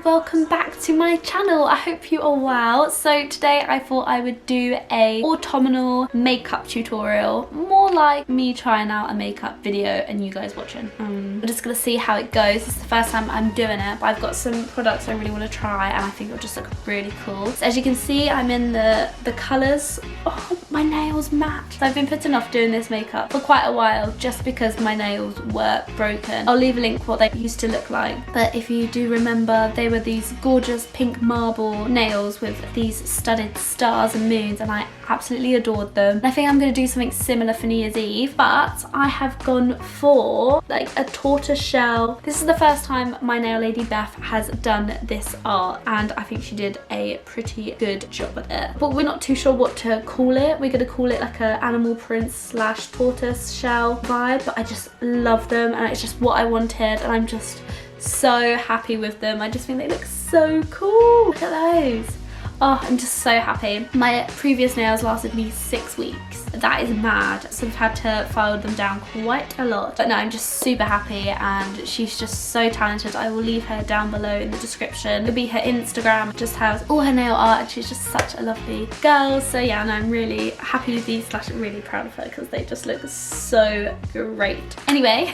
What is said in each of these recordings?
Welcome back to my channel. I hope you are well. So today I thought I would do a autumnal makeup tutorial, more like me trying out a makeup video and you guys watching. We're just gonna see how it goes. This is the first time I'm doing it, but I've got some products I really want to try and I think it'll just look really cool. So as you can see, I'm in the colours. Oh, my nails match. So I've been putting off doing this makeup for quite a while just because my nails were broken. I'll leave a link what they used to look like, but if you do remember, they were these gorgeous pink marble nails with these studded stars and moons, and I absolutely adored them. And I think I'm going to do something similar for New Year's Eve, but I have gone for like a tortoise shell. This is the first time my nail lady Beth has done this art and I think she did a pretty good job at it. But we're not too sure what to call it. We're going to call it like a animal print slash tortoise shell vibe, but I just love them and it's just what I wanted and I'm just so happy with them. I just think they look so cool. Look at those. Oh, I'm just so happy. My previous nails lasted me 6 weeks. That is mad. So I've had to file them down quite a lot. But no, I'm just super happy and she's just so talented. I will leave her down below in the description. It'll be her Instagram. Just has all her nail art and she's just such a lovely girl. So yeah, and I'm really happy with these / really proud of her because they just look so great. Anyway,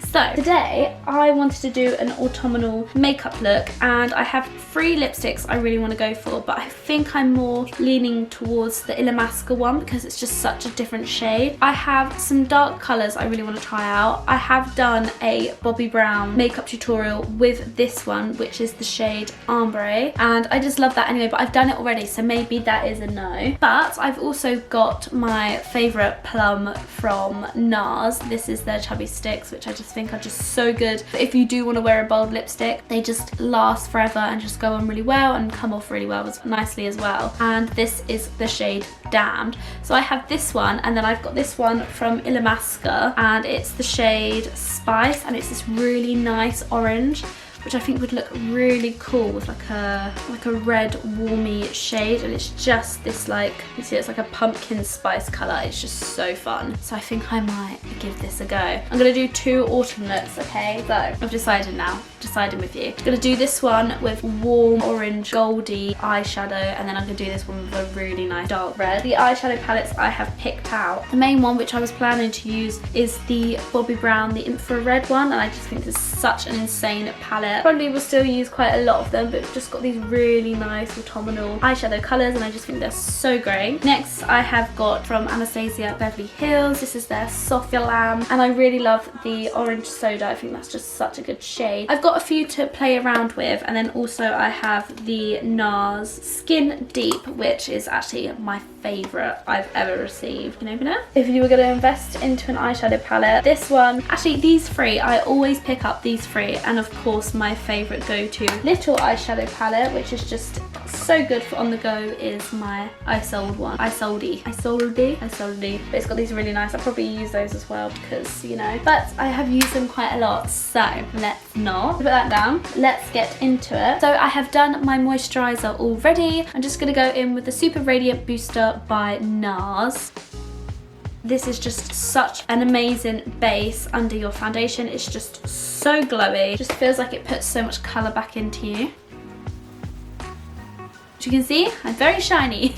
so today I wanted to do an autumnal makeup look and I have 3 lipsticks I really want to go for, but I think I'm more leaning towards the Illamasaqua one because it's just such a different shade. I have some dark colours I really want to try out. I have done a Bobbi Brown makeup tutorial with this one, which is the shade Ombre, and I just love that anyway, but I've done it already, so maybe that is a no. But I've also got my favourite plum from Nars. This is their Chubby Sticks, which I just think are just so good. But if you do want to wear a bold lipstick, they just last forever and just go on really well and come off really well nicely as well. And this is the shade Damned. So I have this one and then I've got this one from Illamasaqua and it's the shade Spice and it's this really nice orange, which I think would look really cool with like a red warmy shade, and it's just this, like, you see it's like a pumpkin spice colour. It's just so fun. So I think I might give this a go. I'm gonna do 2 autumn looks, okay? So I've decided now, deciding with you. I'm gonna do this one with warm orange goldy eyeshadow and then I'm gonna do this one with a really nice dark red. The eyeshadow palettes I have picked out, the main one which I was planning to use is the Bobbi Brown, the infrared one, and I just think this is such an insane palette. Probably will still use quite a lot of them, but just got these really nice autumnal eyeshadow colours and I just think they're so great. Next I have got from Anastasia Beverly Hills. This is their Soft Lamb and I really love the orange soda. I think that's just such a good shade. I've got a few to play around with, and then also I have the Nars Skin Deep, which is actually my favourite I've ever received. You can open it. If you were going to invest into an eyeshadow palette, this one, actually these 3, I always pick up these 3, and of course my favourite go-to little eyeshadow palette, which is just so good for on the go, is my Isold one. Isolde. But it's got these really nice, I'll probably use those as well because, you know, but I have used them quite a lot, so let's not put that down. Let's get into it. So I have done my moisturiser already. I'm just going to go in with the Super Radiant Booster by Nars. This is just such an amazing base under your foundation. It's just so glowy. Just feels like it puts so much colour back into you. As you can see, I'm very shiny.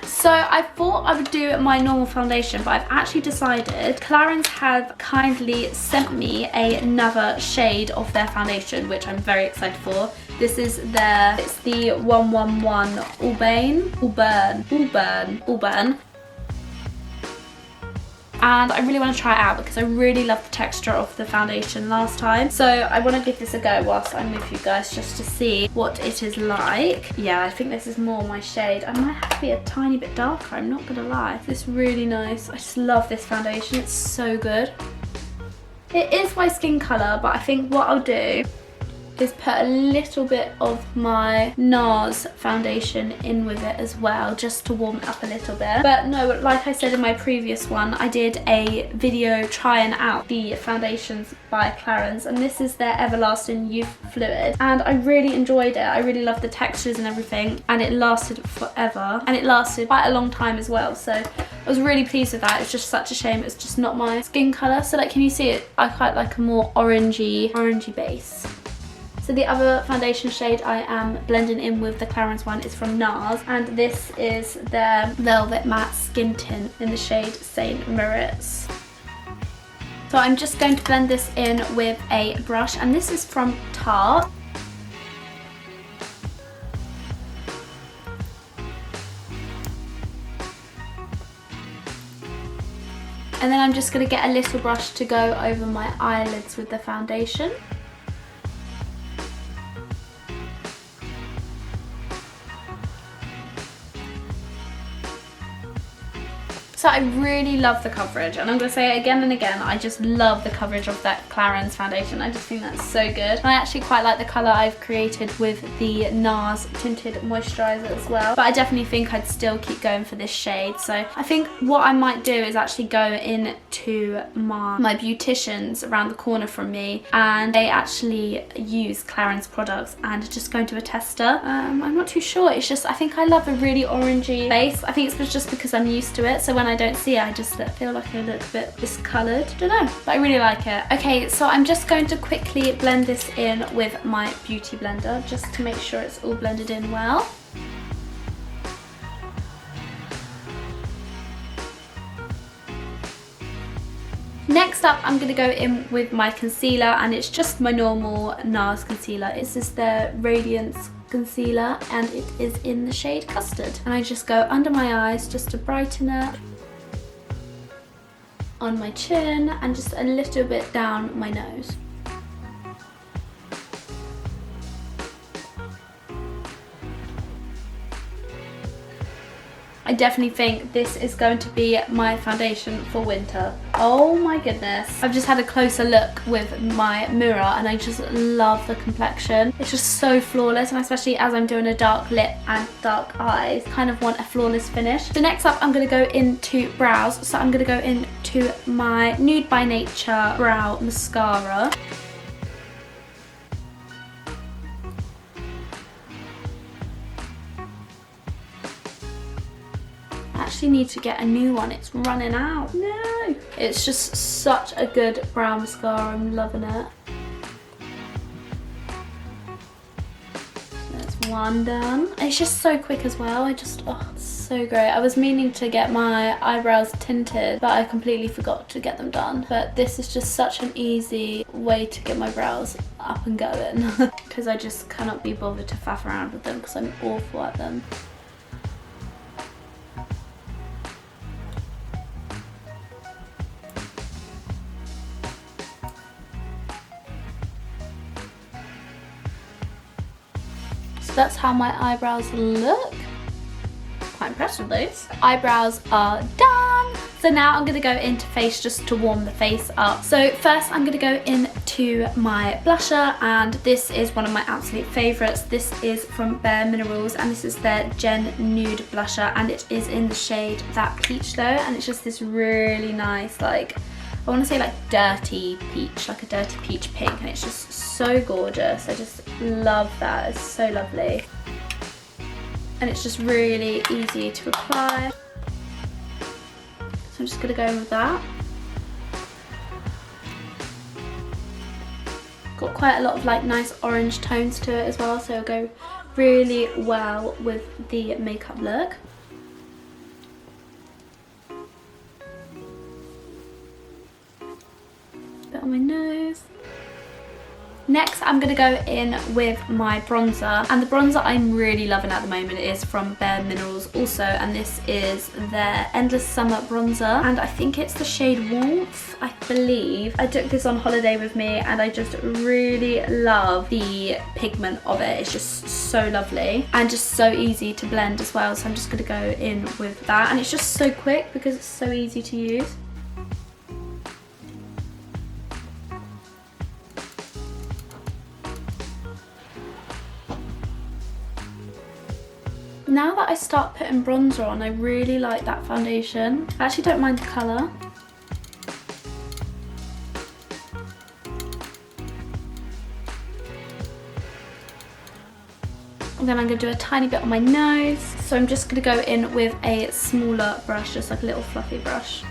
So I thought I would do my normal foundation, but I've actually decided Clarins have kindly sent me another shade of their foundation, which I'm very excited for. This is it's the 111 Auburn. And I really want to try it out because I really love the texture of the foundation last time. So I want to give this a go whilst I'm with you guys just to see what it is like. Yeah, I think this is more my shade. I might have to be a tiny bit darker, I'm not gonna lie. This is really nice. I just love this foundation, it's so good. It is my skin colour, but I think what I'll do is put a little bit of my Nars foundation in with it as well, just to warm it up a little bit. But no, like I said in my previous one, I did a video trying out the foundations by Clarins, and this is their Everlasting Youth Fluid, and I really enjoyed it. I really loved the textures and everything, and it lasted forever, and it lasted quite a long time as well, so I was really pleased with that. It's just such a shame it's just not my skin colour. So like, can you see it? I quite like a more orangey base. So the other foundation shade I am blending in with the Clarins one is from Nars, and this is their Velvet Matte Skin Tint in the shade Saint Moritz. So I'm just going to blend this in with a brush, and this is from Tarte. And then I'm just going to get a little brush to go over my eyelids with the foundation. So I really love the coverage, and I'm going to say it again and again, I just love the coverage of that Clarins foundation. I just think that's so good. And I actually quite like the colour I've created with the Nars Tinted Moisturiser as well. But I definitely think I'd still keep going for this shade. So I think what I might do is actually go into my beauticians around the corner from me, and they actually use Clarins products, and just go into a tester. I'm not too sure. It's just, I think I love a really orangey base. I think it's just because I'm used to it. So when I don't see it, I just feel like I look a bit discoloured. Don't know, but I really like it. Okay, so I'm just going to quickly blend this in with my beauty blender, just to make sure it's all blended in well. Next up, I'm going to go in with my concealer, and it's just my normal Nars concealer. This is their Radiance concealer, and it is in the shade Custard. And I just go under my eyes just to brighten it, on my chin, and just a little bit down my nose. I definitely think this is going to be my foundation for winter. Oh my goodness. I've just had a closer look with my mirror, and I just love the complexion. It's just so flawless, and especially as I'm doing a dark lip and dark eyes, kind of want a flawless finish. So next up, I'm going to go into brows. So I'm going to go into my Nude by Nature Brow Mascara. I need to get a new one, it's running out. No, it's just such a good brow mascara. I'm loving it. That's one done. It's just so quick as well. It's so great. I was meaning to get my eyebrows tinted, but I completely forgot to get them done. But this is just such an easy way to get my brows up and going, because I just cannot be bothered to faff around with them because I'm awful at them. That's how my eyebrows look. Quite impressed with those. Eyebrows are done. So now I'm going to go into face just to warm the face up. So first I'm going to go into my blusher, and this is one of my absolute favourites. This is from Bareminerals, and this is their Gen Nude blusher, and it is in the shade That Peach though, and it's just this really nice, like, I want to say like dirty peach, like a dirty peach pink, and it's just so gorgeous. I just love that. It's so lovely. And it's just really easy to apply. So I'm just going to go in with that. Got quite a lot of like nice orange tones to it as well, so it'll go really well with the makeup look. Bit on my nose. Next, I'm going to go in with my bronzer, and the bronzer I'm really loving at the moment is from Bareminerals also, and this is their Endless Summer bronzer, and I think it's the shade Warmth, I believe. I took this on holiday with me, and I just really love the pigment of it. It's just so lovely and just so easy to blend as well, so I'm just going to go in with that, and it's just so quick because it's so easy to use. Now that I start putting bronzer on, I really like that foundation. I actually don't mind the colour. And then I'm going to do a tiny bit on my nose. So I'm just going to go in with a smaller brush, just like a little fluffy brush.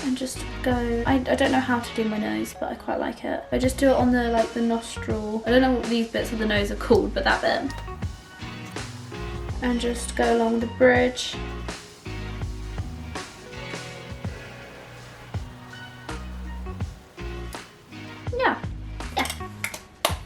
And just go, I don't know how to do my nose, but I quite like it. I just do it on the the nostril. I don't know what these bits of the nose are called, but that bit. And just go along the bridge. Yeah.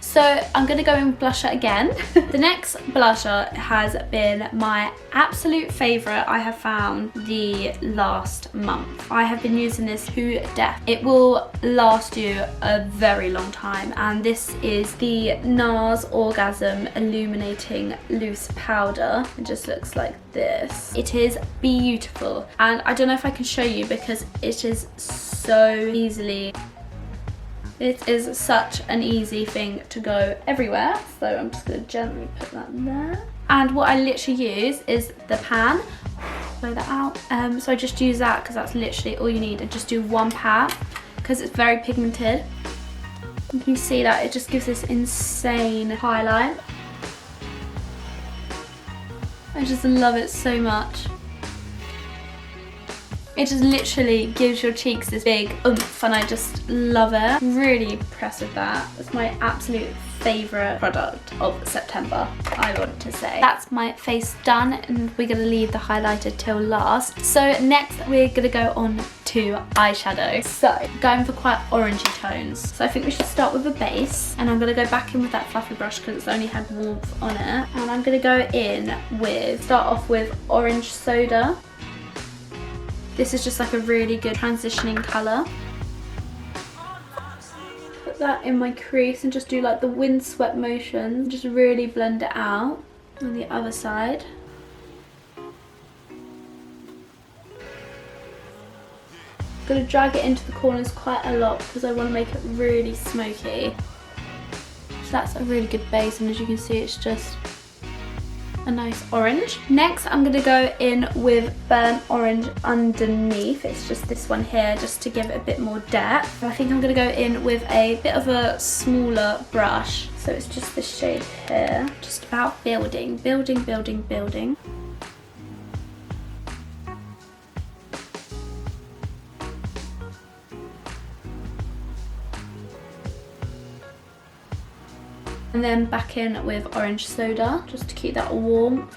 So I'm going to go in with blusher again. The next blusher has been my absolute favourite I have found the last month. I have been using this to death. It will last you a very long time, and this is the Nars Orgasm Illuminating Loose Powder. It just looks like this. It is beautiful, and I don't know if I can show you because it is so easily... It is such an easy thing to go everywhere, so I'm just going to gently put that there. And what I literally use is the pan. Blow that out. So I just use that because that's literally all you need, and just do one pat because it's very pigmented. You can see that it just gives this insane highlight. I just love it so much. It just literally gives your cheeks this big oomph, and I just love it. Really impressed with that. It's my absolute favourite product of September, I want to say. That's my face done, and we're going to leave the highlighter till last. So next we're going to go on to eyeshadow. So going for quite orangey tones. So I think we should start with a base, and I'm going to go back in with that fluffy brush because it's only had warmth on it. And I'm going to go in with, start off with Orange Soda. This is just like a really good transitioning colour. Put that in my crease and just do like the windswept motion. Just really blend it out on the other side. I'm going to drag it into the corners quite a lot because I want to make it really smoky. So that's a really good base, and as you can see it's just a nice orange. Next I'm going to go in with burnt orange underneath. It's just this one here, just to give it a bit more depth. I think I'm going to go in with a bit of a smaller brush. So it's just this shade here. Just about building, building, building, building. And then back in with Orange Soda, just to keep that warm.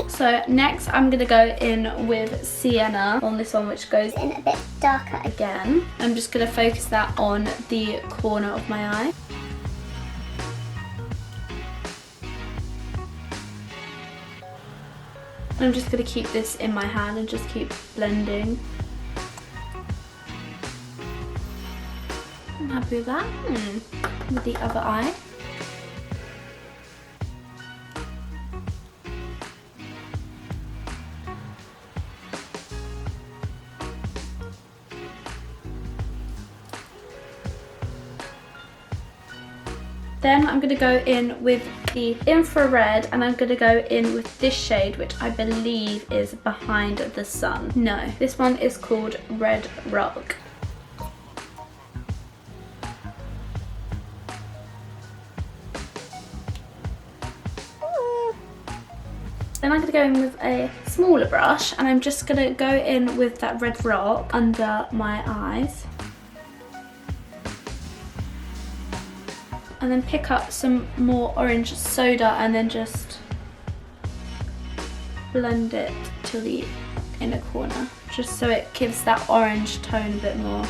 So next I'm going to go in with Sienna on this one, which goes in a bit darker again. I'm just going to focus that on the corner of my eye. I'm just going to keep this in my hand and just keep blending. I'm happy with that. With the other eye. Then I'm going to go in with the infrared, and I'm going to go in with this shade, which I believe is Behind the Sun. No, this one is called Red Rock. Then I'm going to go in with a smaller brush, and I'm just going to go in with that red rock under my eyes. And then pick up some more Orange Soda and then just blend it to the inner corner, just so it gives that orange tone a bit more.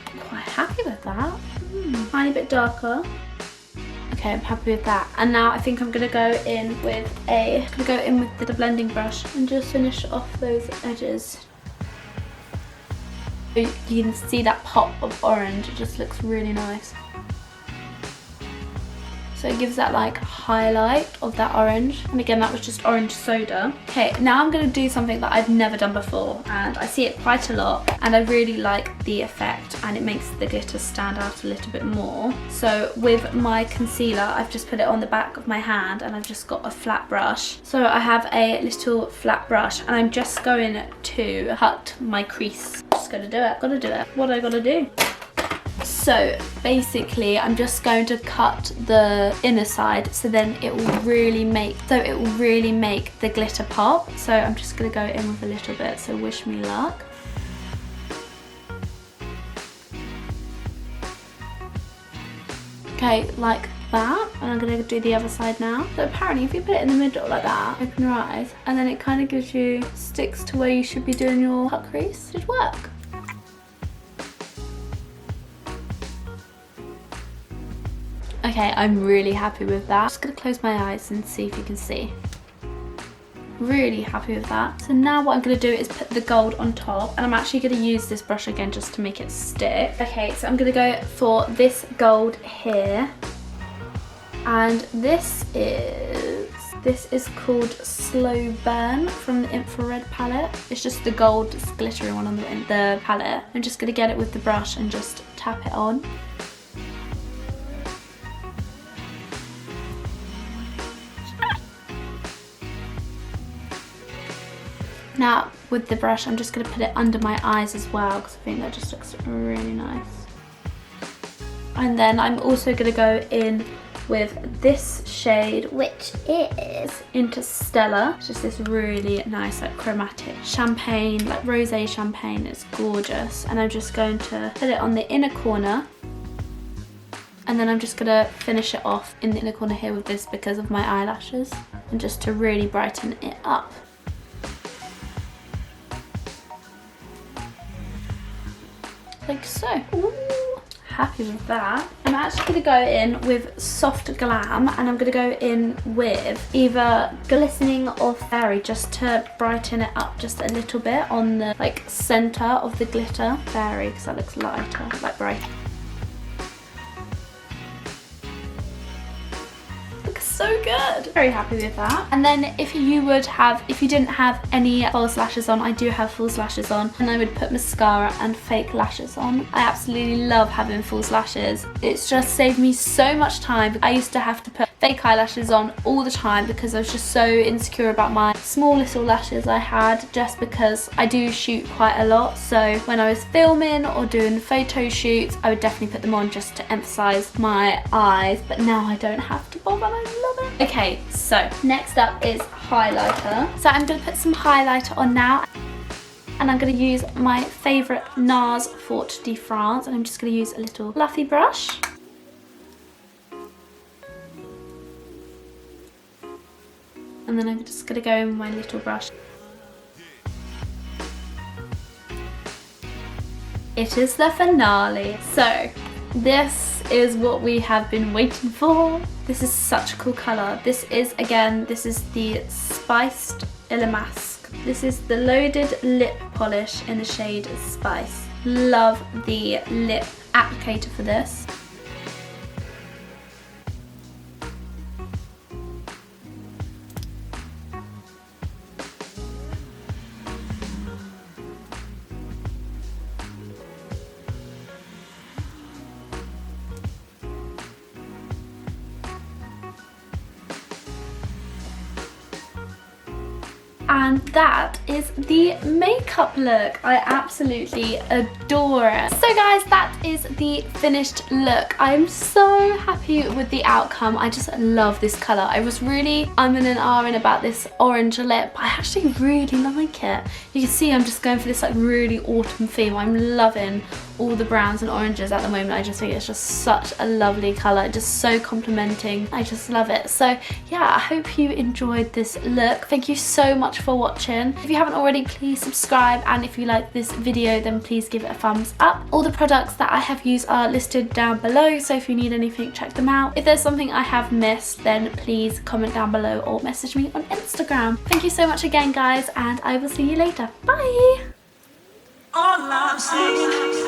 I'm quite happy with that. Tiny bit darker. Okay, I'm happy with that. And now I think I'm gonna go in with the blending brush and just finish off those edges. You can see that pop of orange, it just looks really nice. So it gives that like highlight of that orange. And again, that was just orange soda. Okay, now I'm going to do something that I've never done before, and I see it quite a lot, and I really like the effect, and it makes the glitter stand out a little bit more. So with my concealer, I've just put it on the back of my hand, and I've just got a flat brush. So I have a little flat brush, and I'm just going to cut my crease. Just gonna do it. Gotta do it. What do I gotta do? So basically I'm just going to cut the inner side, so then it will really make the glitter pop. So I'm just gonna go in with a little bit, so wish me luck. Okay, like that. And I'm gonna do the other side now. So apparently if you put it in the middle like that, open your eyes, and then it kind of gives you, sticks to where you should be doing your cut crease. It should work. Okay, I'm really happy with that. I'm just gonna close my eyes and see if you can see. Really happy with that. So now what I'm gonna do is put the gold on top, and I'm actually gonna use this brush again just to make it stick. Okay, so I'm gonna go for this gold here. And this is called Slow Burn from the Infrared palette. It's just the gold glittery one on the palette. I'm just gonna get it with the brush and just tap it on. Now with the brush, I'm just going to put it under my eyes as well, because I think that just looks really nice. And then I'm also going to go in with this shade, which is Interstellar. It's just this really nice like chromatic champagne, like rosé champagne. It's gorgeous. And I'm just going to put it on the inner corner. And then I'm just going to finish it off in the inner corner here with this because of my eyelashes, and just to really brighten it up. Like so. Ooh, happy with that. I'm actually going to go in with Soft Glam, and I'm going to go in with either Glistening or Fairy, just to brighten it up just a little bit on the like center of the glitter. Fairy, because that looks lighter, like bright. So good. Very happy with that. And then if you didn't have any false lashes on, I do have false lashes on, and I would put mascara and fake lashes on. I absolutely love having false lashes. It's just saved me so much time. I used to have to put fake eyelashes on all the time because I was just so insecure about my small little lashes I had, just because I do shoot quite a lot. So when I was filming or doing photo shoots, I would definitely put them on just to emphasize my eyes, but now I don't have to bother, and I love it. Okay, so next up is highlighter. So I'm going to put some highlighter on now, and I'm going to use my favourite Nars Fort de France, and I'm just going to use a little fluffy brush. And then I'm just going to go in with my little brush. It is the finale. So this is what we have been waiting for. This is such a cool colour. This is the Spiced Illamasaqua. This is the Loaded Lip Polish in the shade Spice. Love the lip applicator for this. And that is the makeup look. I absolutely adore it. So guys, that is the finished look. I'm so happy with the outcome. I just love this colour. I was really umming and ahhing about this orange lip, but I actually really like it. You can see I'm just going for this like really autumn theme. I'm loving all the browns and oranges at the moment. I just think it's just such a lovely colour, just so complimenting. I just love it. So yeah, I hope you enjoyed this look. Thank you so much for watching. If you haven't already, please subscribe, and if you like this video, then please give it a thumbs up. All the products that I have used are listed down below, so if you need anything, check them out. If there's something I have missed, then please comment down below or message me on Instagram. Thank you so much again, guys, and I will see you later. Bye! All I'm saying